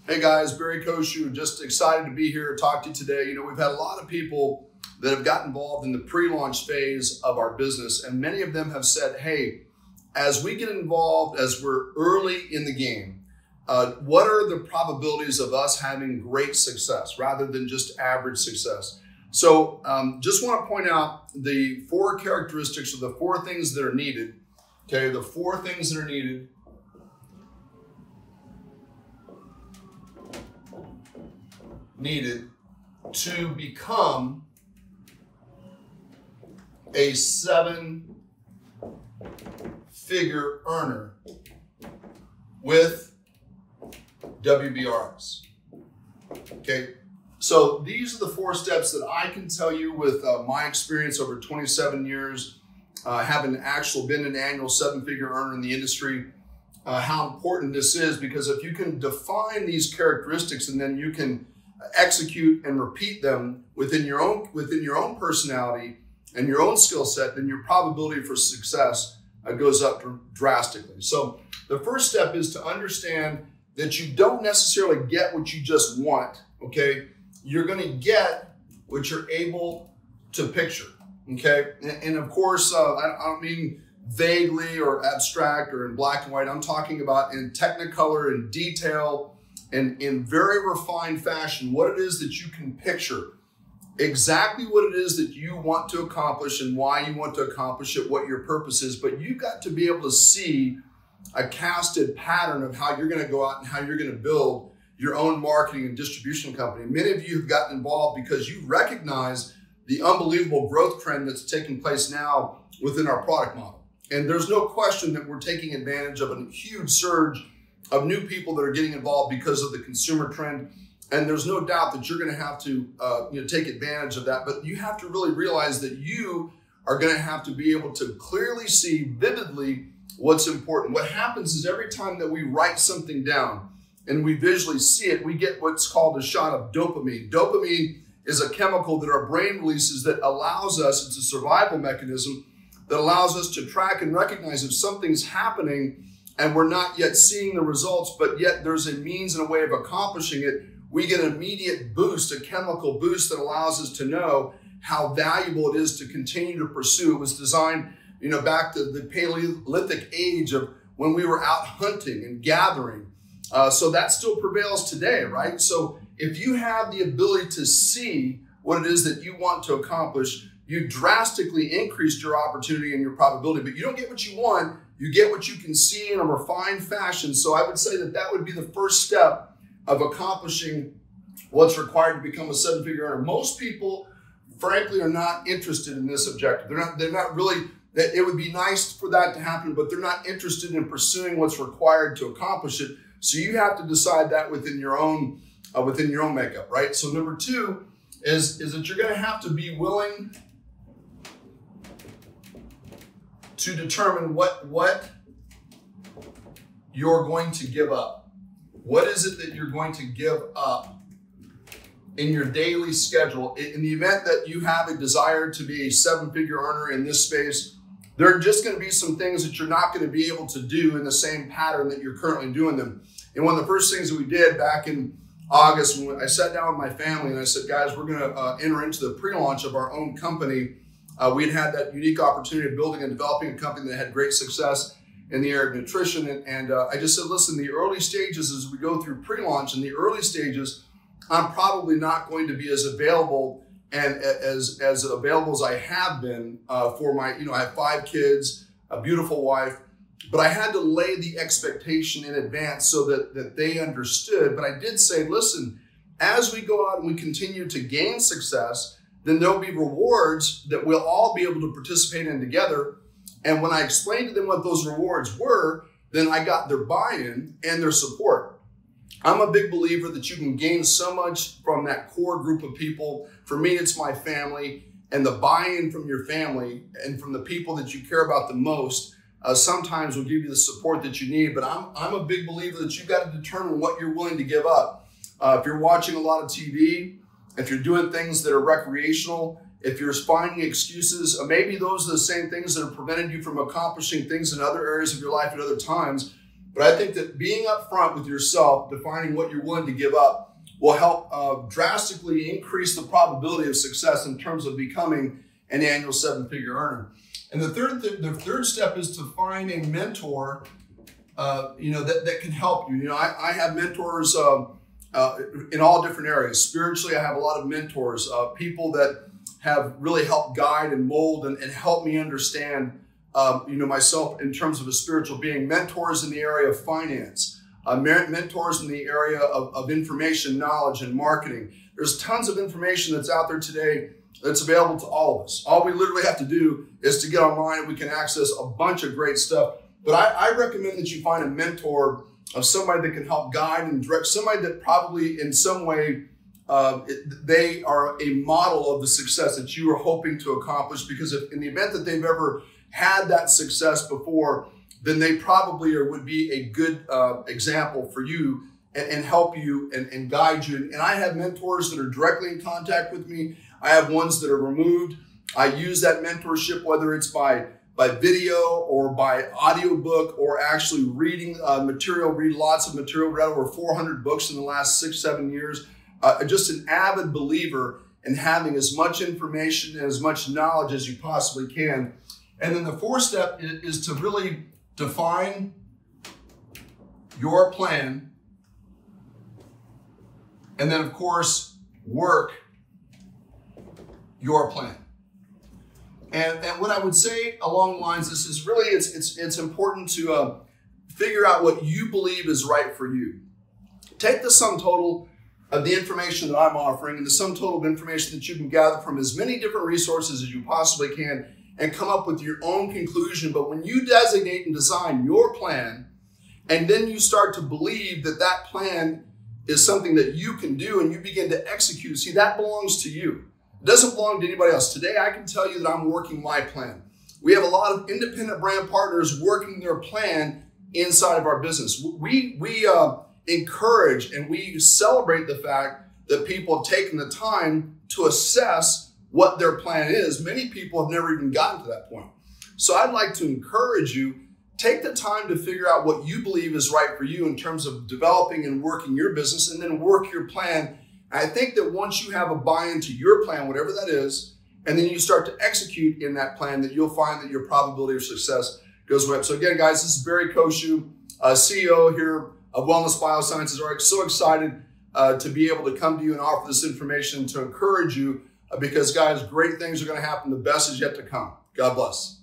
Hey guys, Barry Cocheau, just excited to be here to talk to you today. You know, we've had a lot of people that have gotten involved in the pre-launch phase of our business, and many of them have said, hey, as we get involved, as we're early in the game, what are the probabilities of us having great success rather than just average success? So just want to point out the 4 characteristics or the 4 things that are needed. Okay, the 4 things that are needed to become a 7-figure earner with WBRX. Okay, so these are the 4 steps that I can tell you with my experience over 27 years, having been an annual 7-figure earner in the industry, how important this is, because if you can define these characteristics and then you can execute and repeat them within your own personality and your own skill set, then your probability for success goes up drastically. So the first step is to understand that you don't necessarily get what you just want, okay? You're gonna get what you're able to picture, okay? And of course, I don't mean vaguely or abstract or in black and white. I'm talking about in technicolor and detail, and in very refined fashion, what it is that you can picture, exactly what it is that you want to accomplish and why you want to accomplish it, what your purpose is. But you've got to be able to see a casted pattern of how you're going to go out and how you're going to build your own marketing and distribution company. Many of you have gotten involved because you recognize the unbelievable growth trend that's taking place now within our product model. And there's no question that we're taking advantage of a huge surge of new people that are getting involved because of the consumer trend. And there's no doubt that you're going to have to take advantage of that. But you have to really realize that you are going to have to be able to clearly see vividly what's important. What happens is every time that we write something down and we visually see it, we get what's called a shot of dopamine. Dopamine is a chemical that our brain releases that allows us, it's a survival mechanism that allows us to track and recognize if something's happening and we're not yet seeing the results, but yet there's a means and a way of accomplishing it. We get an immediate boost, a chemical boost that allows us to know how valuable it is to continue to pursue. It was designed, back to the Paleolithic age of when we were out hunting and gathering. So that still prevails today, right? So if you have the ability to see what it is that you want to accomplish, you drastically increased your opportunity and your probability, but you don't get what you want. You get what you can see in a refined fashion. So I would say that that would be the first step of accomplishing what's required to become a 7-figure earner. Most people, frankly, are not interested in this objective. They're not really, that it would be nice for that to happen, but they're not interested in pursuing what's required to accomplish it. So you have to decide that within your own makeup, right? So number 2 is that you're going to have to be willing to determine what you're going to give up. What is it that you're going to give up in your daily schedule? In the event that you have a desire to be a 7-figure earner in this space, there are just going to be some things that you're not going to be able to do in the same pattern that you're currently doing them. And one of the first things that we did back in August, when I sat down with my family and I said, guys, we're going to enter into the pre-launch of our own company. We'd had that unique opportunity of building and developing a company that had great success in the area of nutrition. And I just said, listen, the early stages as we go through pre-launch, in the early stages, I'm probably not going to be as available and as available as I have been for my, I have 5 kids, a beautiful wife, but I had to lay the expectation in advance so that they understood. But I did say, listen, as we go out and we continue to gain success, then there'll be rewards that we'll all be able to participate in together. And when I explained to them what those rewards were, then I got their buy-in and their support. I'm a big believer that you can gain so much from that core group of people. For me, it's my family, and the buy-in from your family and from the people that you care about the most sometimes will give you the support that you need. But I'm a big believer that you've got to determine what you're willing to give up. If you're watching a lot of TV, if you're doing things that are recreational, if you're finding excuses, maybe those are the same things that have prevented you from accomplishing things in other areas of your life at other times. But I think that being upfront with yourself, defining what you're willing to give up, will help drastically increase the probability of success in terms of becoming an annual 7-figure earner. And the third step is to find a mentor, that can help you. I have mentors in all different areas. Spiritually, I have a lot of mentors, people that have really helped guide and mold and help me understand, myself in terms of a spiritual being. Mentors in the area of finance, mentors in the area of information, knowledge, and marketing. There's tons of information that's out there today that's available to all of us. All we literally have to do is to get online and we can access a bunch of great stuff. But I recommend that you find a mentor of somebody that can help guide and direct, somebody that probably in some way, they are a model of the success that you are hoping to accomplish, because if in the event that they've ever had that success before, then they probably would be a good example for you and help you and guide you. And I have mentors that are directly in contact with me. I have ones that are removed. I use that mentorship, whether it's by video or by audiobook or actually reading material, read lots of material, read over 400 books in the last 6-7 years. Just an avid believer in having as much information and as much knowledge as you possibly can. And then the fourth step is to really define your plan. And then, of course, work your plan. And what I would say along the lines, this is really, it's important to figure out what you believe is right for you. Take the sum total of the information that I'm offering and the sum total of information that you can gather from as many different resources as you possibly can and come up with your own conclusion. But when you designate and design your plan, and then you start to believe that that plan is something that you can do and you begin to execute, see, that belongs to you. It doesn't belong to anybody else. Today, I can tell you that I'm working my plan. We have a lot of independent brand partners working their plan inside of our business. We encourage and we celebrate the fact that people have taken the time to assess what their plan is. Many people have never even gotten to that point. So I'd like to encourage you, take the time to figure out what you believe is right for you in terms of developing and working your business, and then work your plan. I think that once you have a buy-in to your plan, whatever that is, and then you start to execute in that plan, that you'll find that your probability of success goes way up. So again, guys, this is Barry Cocheau, CEO here of Wellness Biosciences. We're so excited to be able to come to you and offer this information to encourage you, because guys, great things are going to happen. The best is yet to come. God bless.